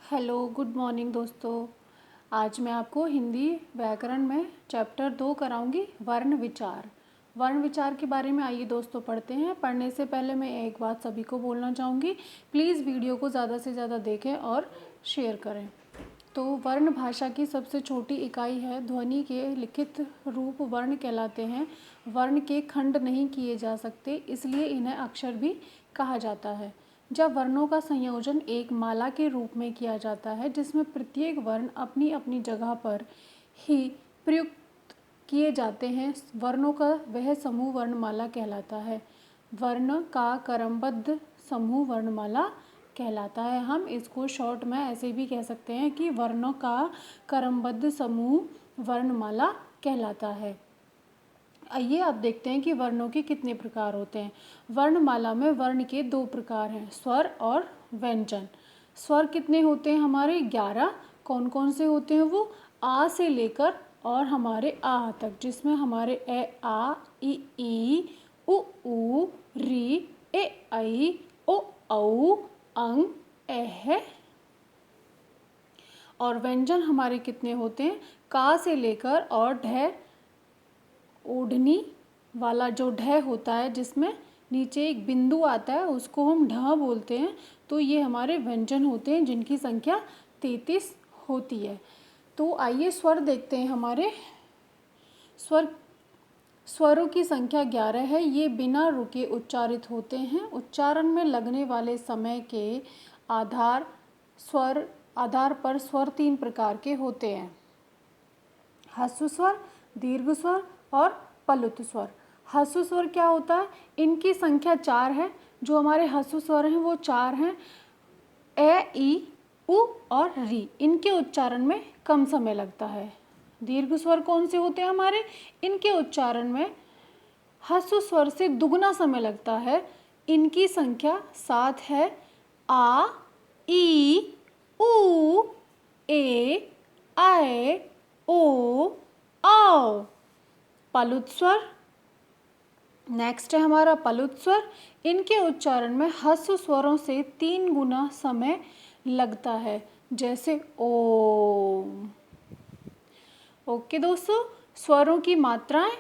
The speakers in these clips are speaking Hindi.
हेलो गुड मॉर्निंग दोस्तों। आज मैं आपको हिंदी व्याकरण में चैप्टर 2 कराऊंगी वर्ण विचार। वर्ण विचार के बारे में आइए दोस्तों पढ़ते हैं। पढ़ने से पहले मैं एक बात सभी को बोलना चाहूँगी, प्लीज़ वीडियो को ज़्यादा से ज़्यादा देखें और शेयर करें। तो वर्ण भाषा की सबसे छोटी इकाई है। ध्वनि के लिखित रूप वर्ण कहलाते हैं। वर्ण के खंड नहीं किए जा सकते, इसलिए इन्हें अक्षर भी कहा जाता है। जब वर्णों का संयोजन एक माला के रूप में किया जाता है, जिसमें प्रत्येक वर्ण अपनी अपनी जगह पर ही प्रयुक्त किए जाते हैं, वर्णों का वह समूह वर्णमाला कहलाता है। वर्ण का क्रमबद्ध समूह वर्णमाला कहलाता है। हम इसको शॉर्ट में ऐसे भी कह सकते हैं कि वर्णों का क्रमबद्ध समूह वर्णमाला कहलाता है। आइए अब देखते हैं कि वर्णों के कितने प्रकार होते हैं। वर्णमाला में वर्ण के 2 प्रकार हैं, स्वर और व्यंजन। स्वर कितने होते हैं हमारे? 11। कौन कौन से होते हैं वो? आ से लेकर और हमारे आ तक, जिसमें हमारे ए आ, ई उ ऊ, री ए ऐ, ओ औ, अंग, एह। और व्यंजन हमारे कितने होते हैं? का से लेकर और ढ, ओढ़नी वाला जो ढ होता है, जिसमें नीचे एक बिंदु आता है, उसको हम ढ बोलते हैं। तो ये हमारे व्यंजन होते हैं, जिनकी संख्या 33 होती है। तो आइए स्वर देखते हैं। हमारे स्वरों की संख्या 11 है। ये बिना रुके उच्चारित होते हैं। उच्चारण में लगने वाले समय के आधार पर स्वर 3 प्रकार के होते हैं, ह्रस्व स्वर, दीर्घ स्वर और पलुत स्वर। ह्रस्व स्वर क्या होता है? इनकी संख्या 4 है। जो हमारे ह्रस्व स्वर हैं वो 4 हैं, ए ई उ और री। इनके उच्चारण में कम समय लगता है। दीर्घ स्वर कौन से होते हैं हमारे? इनके उच्चारण में ह्रस्व स्वर से दुगना समय लगता है। इनकी संख्या 7 है, आ, ई, उ, ए, ऐ, ओ, औ। पलुत स्वर नेक्स्ट है हमारा पलुत स्वर। इनके उच्चारण में ह्रस्व स्वरों से 3 गुना समय लगता है, जैसे ओम। ओके दोस्तों, स्वरों की मात्राएं।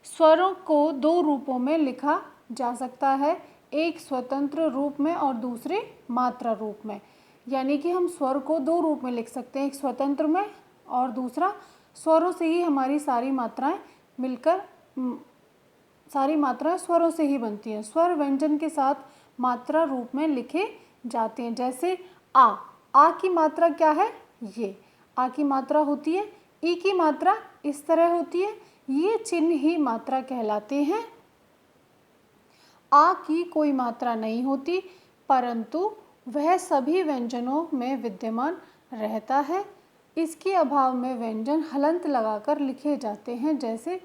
स्वरों को 2 रूपों में लिखा जा सकता है, एक स्वतंत्र रूप में और दूसरे मात्रा रूप में। यानी कि हम स्वर को 2 रूप में लिख सकते हैं, एक स्वतंत्र में और दूसरा स्वरों से ही हमारी सारी मात्राएं मिलकर सारी मात्राएं स्वरों से ही बनती हैं। स्वर व्यंजन के साथ मात्रा रूप में लिखे जाते हैं, जैसे आ की मात्रा क्या है? ये आ की मात्रा होती है। ई की मात्रा इस तरह होती है। ये चिन्ह ही मात्रा कहलाते हैं। आ की कोई मात्रा नहीं होती, परंतु वह सभी व्यंजनों में विद्यमान रहता है। इसके अभाव में व्यंजन हलंत लगाकर लिखे जाते हैं, जैसे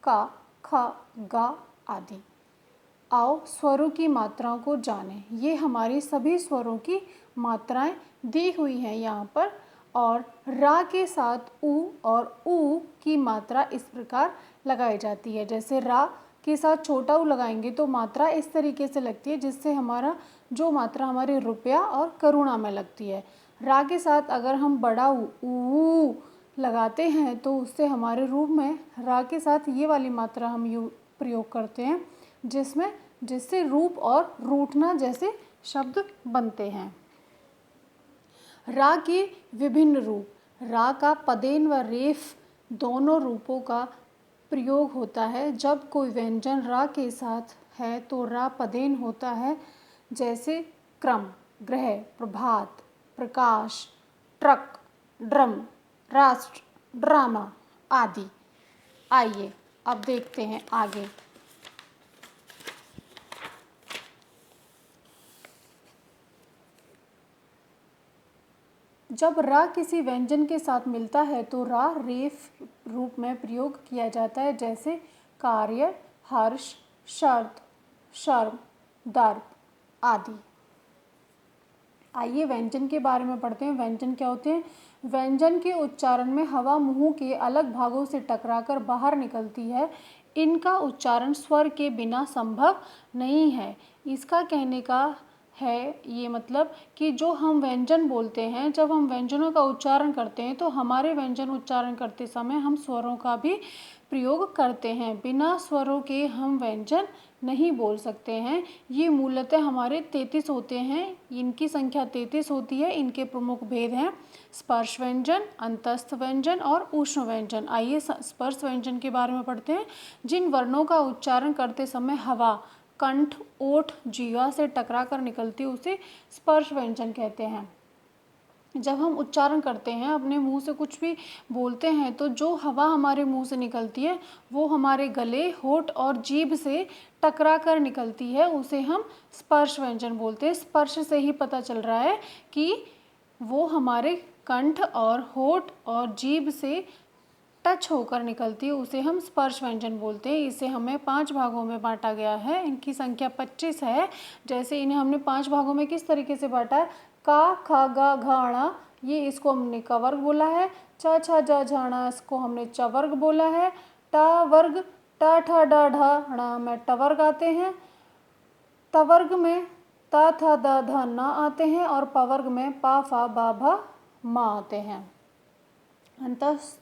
का, ख, गा आदि। आओ स्वरों की मात्राओं को जानें। ये हमारी सभी स्वरों की मात्राएं दी हुई हैं यहाँ पर। और रा के साथ उ और ऊ की मात्रा इस प्रकार लगाई जाती है। जैसे रा के साथ छोटा ऊ लगाएंगे तो मात्रा इस तरीके से लगती है, जिससे हमारा जो मात्रा हमारे रुपया और करुणा में लगती है। रा के साथ अगर हम बड़ा ऊ लगाते हैं तो उससे हमारे रूप में रा के साथ ये वाली मात्रा हम प्रयोग करते हैं, जिससे रूप और रूठना जैसे शब्द बनते हैं। रा के विभिन्न रूप। रा का पदेन व रेफ दोनों रूपों का प्रयोग होता है। जब कोई व्यंजन रा के साथ है तो रा पदेन होता है, जैसे क्रम, ग्रह, प्रभात, प्रकाश, ट्रक, ड्रम, राष्ट्र, ड्रामा आदि। आइए अब देखते हैं आगे। जब रा किसी व्यंजन के साथ मिलता है तो रा रेफ रूप में प्रयोग किया जाता है, जैसे कार्य, हर्ष, शर्त, शर्म, दर्प आदि। आइए व्यंजन के बारे में पढ़ते हैं। व्यंजन क्या होते हैं? व्यंजन के उच्चारण में हवा मुंह के अलग भागों से टकराकर बाहर निकलती है। इनका उच्चारण स्वर के बिना संभव नहीं है। इसका कहने का है ये मतलब कि जो हम व्यंजन बोलते हैं, जब हम व्यंजनों का उच्चारण करते हैं तो हमारे व्यंजन उच्चारण करते समय हम स्वरों का भी प्रयोग करते हैं। बिना स्वरों के हम व्यंजन नहीं बोल सकते हैं। ये मूलतः हमारे 33 होते हैं, इनकी संख्या 33 होती है। इनके प्रमुख भेद हैं स्पर्श व्यंजन, अंतस्थ व्यंजन और ऊष्म व्यंजन। आइए स्पर्श व्यंजन के बारे में पढ़ते हैं। जिन वर्णों का उच्चारण करते समय हवा कंठ, ओठ, जीवा से टकरा कर निकलती है उसे स्पर्श व्यंजन कहते हैं। जब हम उच्चारण करते हैं, अपने मुंह से कुछ भी बोलते हैं, तो जो हवा हमारे मुंह से निकलती है वो हमारे गले, होठ और जीभ से टकरा कर निकलती है, उसे हम स्पर्श व्यंजन बोलते हैं। स्पर्श से ही पता चल रहा है कि वो हमारे कंठ और होठ और जीभ से टच होकर निकलती है, उसे हम स्पर्श व्यंजन बोलते हैं। इसे हमें 5 भागों में बांटा गया है। इनकी संख्या 25 है। जैसे इन्हें हमने 5 भागों में किस तरीके से बांटा है, का, खा, गा, घा, णा, ये इसको हमने क वर्ग बोला है। च, छ, ज, झ, ण, इसको हमने च वर्ग बोला है। ट वर्ग, ट, ठ, ड, ढ, ण में ट वर्ग आते हैं। त वर्ग में त, थ, द, ध, न आते हैं और प वर्ग में प, फ, ब, भ, म आते हैं। अंतस्थ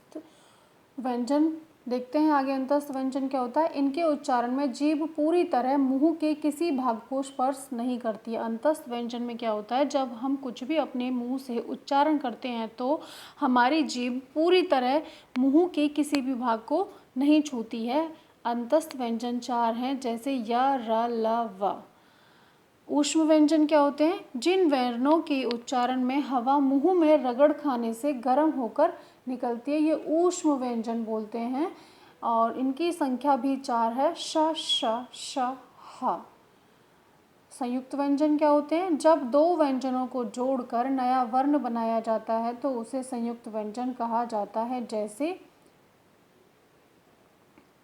व्यंजन देखते हैं आगे। अंतस्थ व्यंजन क्या होता है, इनके उच्चारण में जीभ पूरी तरह मुंह के किसी भाग को स्पर्श नहीं करती है। अंतस्थ व्यंजन में क्या होता है, जब हम कुछ भी अपने मुंह से उच्चारण करते हैं तो हमारी जीभ पूरी तरह मुंह के किसी भी भाग को नहीं छूती है। अंतस्थ व्यंजन 4 हैं, जैसे य, र, ल, व। ऊष्म व्यंजन क्या होते हैं, जिन वर्णों के उच्चारण में हवा मुंह में रगड़ खाने से गर्म होकर निकलती है, ये ऊष्म व्यंजन बोलते हैं और इनकी संख्या भी 4 है। श, श, श, ह। संयुक्त व्यंजन क्या होते हैं, जब दो व्यंजनों को जोड़कर नया वर्ण बनाया जाता है तो उसे संयुक्त व्यंजन कहा जाता है। जैसे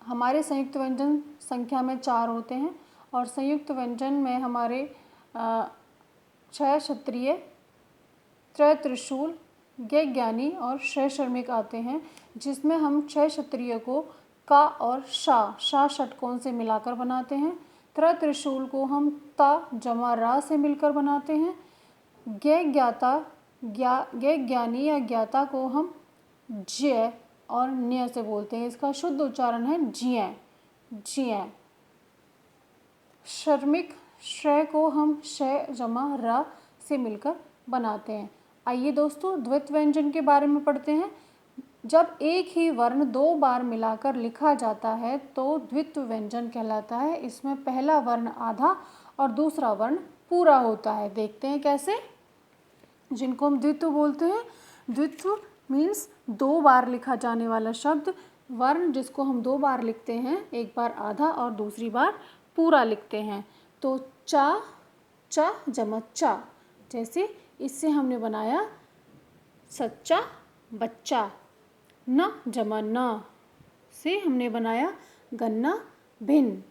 हमारे संयुक्त व्यंजन संख्या में 4 होते हैं और संयुक्त व्यंजन में हमारे 6 क्षत्रिय, त्रय त्रिशूल, ज्ञ ज्ञानी और षय श्रमिक आते हैं, जिसमें हम 6 क्षत्रिय को का और शा षटकोण से मिलाकर बनाते हैं। त्रय त्रिशूल को हम ता जमा रा से मिलकर बनाते हैं। ज्ञ ज्ञानी या ज्ञाता को हम ज्य और न्य से बोलते हैं। इसका शुद्ध उच्चारण है ज्य, ज्य। श्रमिक श्रय को हम शय जमा रा से मिलकर बनाते हैं। आइए दोस्तों द्वित्व व्यंजन के बारे में पढ़ते हैं। जब एक ही वर्ण 2 बार मिलाकर लिखा जाता है तो द्वित्व व्यंजन कहलाता है। इसमें पहला वर्ण आधा और दूसरा वर्ण पूरा होता है। देखते हैं कैसे, जिनको हम द्वित्व बोलते हैं। द्वित्व मीन्स 2 बार लिखा जाने वाला शब्द, वर्ण जिसको हम 2 बार लिखते हैं, एक बार आधा और दूसरी बार पूरा लिखते हैं। तो चा, चा जमा चा, जैसे इससे हमने बनाया सच्चा बच्चा। न जमा न से हमने बनाया गन्ना भिन्न।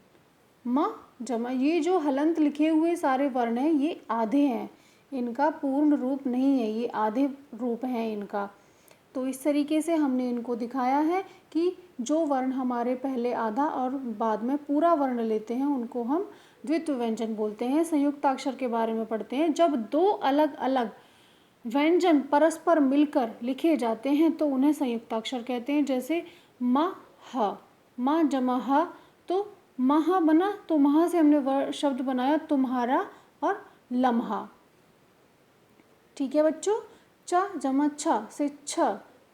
म जमा, ये जो हलंत लिखे हुए सारे वर्ण हैं ये आधे हैं, इनका पूर्ण रूप नहीं है, ये आधे रूप हैं इनका। तो इस तरीके से हमने इनको दिखाया है कि जो वर्ण हमारे पहले आधा और बाद में पूरा वर्ण लेते हैं उनको हम द्वित्व व्यंजन बोलते हैं। संयुक्ताक्षर के बारे में पढ़ते हैं। जब 2 अलग अलग व्यंजन परस्पर मिलकर लिखे जाते हैं तो उन्हें संयुक्ताक्षर कहते हैं। जैसे म, ह, म जमा ह, तो महा बना, तो महा से हमने शब्द बनाया तुम्हारा और लम्हा। ठीक है बच्चों। च जमा छ से छ,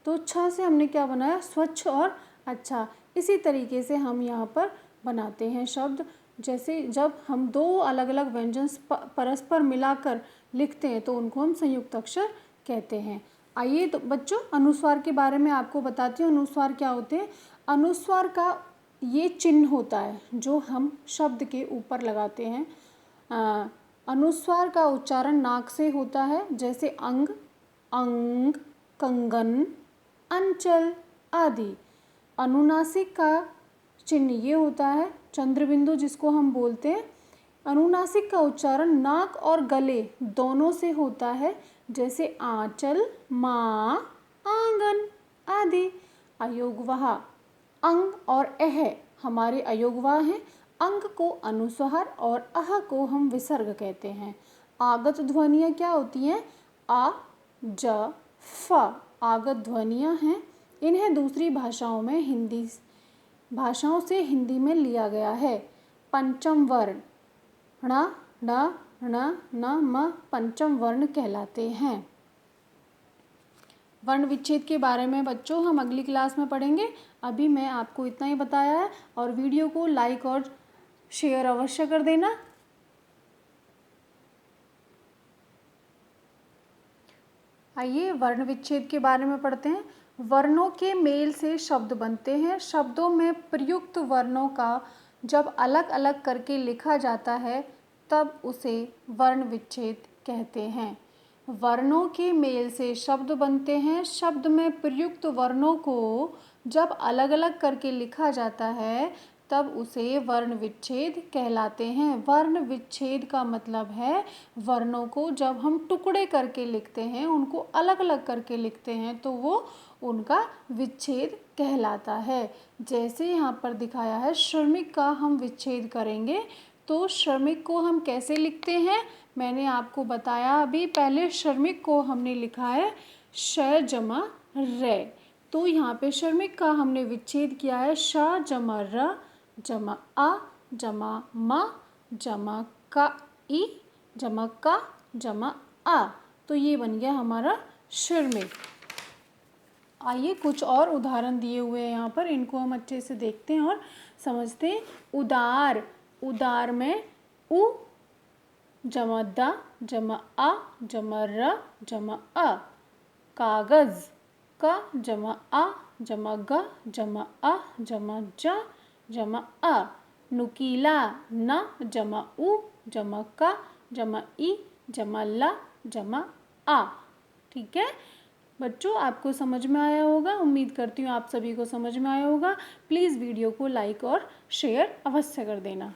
तो छ से हमने क्या बनाया, स्वच्छ और अच्छा। इसी तरीके से हम यहाँ पर बनाते हैं शब्द। जैसे जब हम 2 अलग अलग व्यंजन परस्पर मिलाकर लिखते हैं तो उनको हम संयुक्त अक्षर कहते हैं। आइए तो बच्चों अनुस्वार के बारे में आपको बताती हूँ। अनुस्वार क्या होते हैं। अनुस्वार का ये चिन्ह होता है जो हम शब्द के ऊपर लगाते हैं। अनुस्वार का उच्चारण नाक से होता है, जैसे अंग, अंग, कंगन, अंचल आदि। अनुनासिक का चिन्ह ये होता है चंद्रबिंदु, जिसको हम बोलते हैं। अनुनासिक का उच्चारण नाक और गले दोनों से होता है, जैसे आंचल, माँ, आंगन आदि। अयोगवाह, अंग और अह हमारे अयोगवाह हैं। अंग को अनुस्वार और अह को हम विसर्ग कहते हैं। आगत ध्वनियाँ क्या होती हैं? आ, ज, फ आगत ध्वनियाँ हैं। इन्हें दूसरी भाषाओं से हिंदी में लिया गया है। पंचम वर्ण ण, ण, ण, न, म पंचम वर्ण कहलाते हैं। वर्ण विच्छेद के बारे में बच्चों हम अगली क्लास में पढ़ेंगे। अभी मैं आपको इतना ही बताया है और वीडियो को लाइक और शेयर अवश्य कर देना। आइए वर्ण विच्छेद के बारे में पढ़ते हैं। वर्णों के मेल से शब्द बनते हैं। शब्दों में प्रयुक्त वर्णों का जब अलग अलग करके लिखा जाता है तब उसे वर्ण विच्छेद कहते हैं। वर्णों के मेल से शब्द बनते हैं। शब्द में प्रयुक्त वर्णों को जब अलग अलग करके लिखा जाता है तब उसे वर्ण विच्छेद कहलाते हैं। वर्ण विच्छेद का मतलब है वर्णों को जब हम टुकड़े करके लिखते हैं, उनको अलग अलग करके लिखते हैं तो वो उनका विच्छेद कहलाता है। जैसे यहाँ पर दिखाया है श्रमिक का हम विच्छेद करेंगे तो श्रमिक को हम कैसे लिखते हैं? मैंने आपको बताया अभी पहले श्रमिक को हमने लिखा है श जमा रे। तो यहाँ पे श्रमिक का हमने विच्छेद किया है श जमा र जमा आ जमा म जमा का ई जमा का जमा आ। तो ये बन गया हमारा श्रमिक। आइए कुछ और उदाहरण दिए हुए हैं यहाँ पर, इनको हम अच्छे से देखते हैं और समझते हैं। उदार, उदार में उ जमा दा जमा आ जमा र जमा अ। कागज, का जमा आ जमा ग जमा आ जमा ज जमा अ। नुकीला, न जमा उ जमा का जमा ई जमा ला जमा आ। ठीक है बच्चों, आपको समझ में आया होगा। उम्मीद करती हूँ आप सभी को समझ में आया होगा। प्लीज़ वीडियो को लाइक और शेयर अवश्य कर देना।